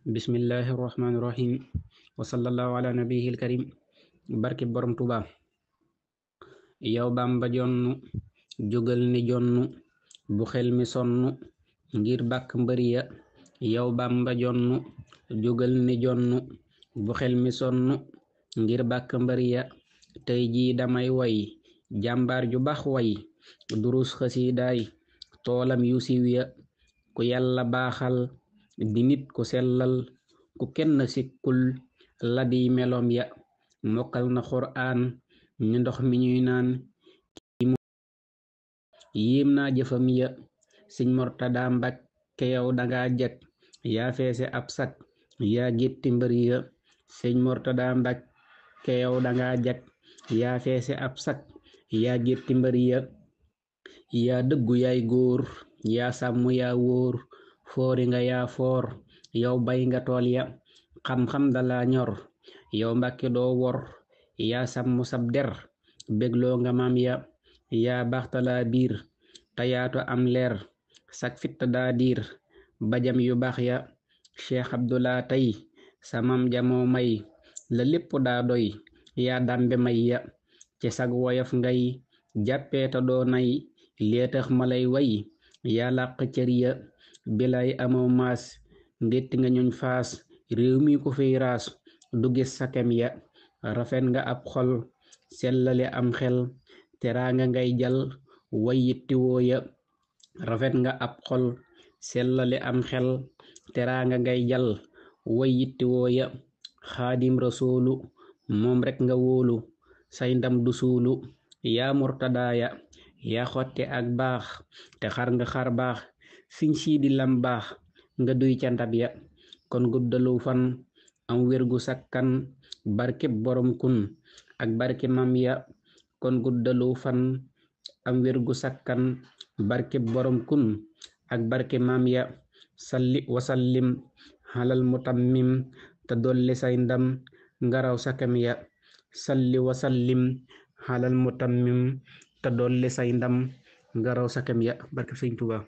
bismillahi rahmaani rahim wa sallallahu ala nabiyil karim barki borom tuba yow bamba jonnu jógal ni jonnu bu xel mi sonnu ngir bàkk mbëriya yow bamba jonnu jógal ni jonnu bu xel mi sonnu ngir bàkk mbëriya tey jii damay way jàmbaar ju bax way durus xasiidaay toolam yu siiw ya ku yàlla baaxal di nit ku sellal ku kenn sikkul la di melom ya mokkal na xuraan ni ndox mi ñuy naan yéem naa jëfam ya sëñ Mortada Mbàkke yow danga jag yaa feese ab sak yaa gétti mbër ya sëñ Mortada Mbàkke yow danga jag yaa feese ab sak yaa gétti mbër ya yaa dëggu yaay góor yaa sàmm yaa wóor foori nga yaa foor yow bay nga tool ya xam-xam dala ñor yow Mbàkke doo wor yaa sàmm sab der bégloo nga maam ya yaa baxtala biir tayaatu am leer sak fitt daa diir bajam yu baax ya Cheikh Abdullah tey samam jamoo may la lépp daa doy yaa dambe may ya ci sag woyof ngay jàppeeta doo nay leetax malay way yaa làq cër ya bilay amoo maas ndétti nga ñuñ faas réew mi ku fiy raas du gis sa kem ya rafet nga ab xol sellale am xel teraanga ngay jal way yittiwoo ya rafet nga ab xol sellale am xel teraanga ngay jal way yittiwoo ya xaadim rasuulu moom rekk nga wóolu say ndam du suulu yaa murtadaaya yaa xotte ak baax te xar nga xar baax siñ siidi lam baax nga duy ca ndab ya kon guddalu fan am wérgu sakkan barkeb borom kun ak barke mam ya kon guddalu fan am wérgu sakkan barkeb borom kun ak barke mam ya salli wasallim halal mutammim te dolli say ndam ngaraw sakam ya salli wasallim halal mutammim te dolli say ndam ngaraw sakam ya barke Sëñ Tuubaa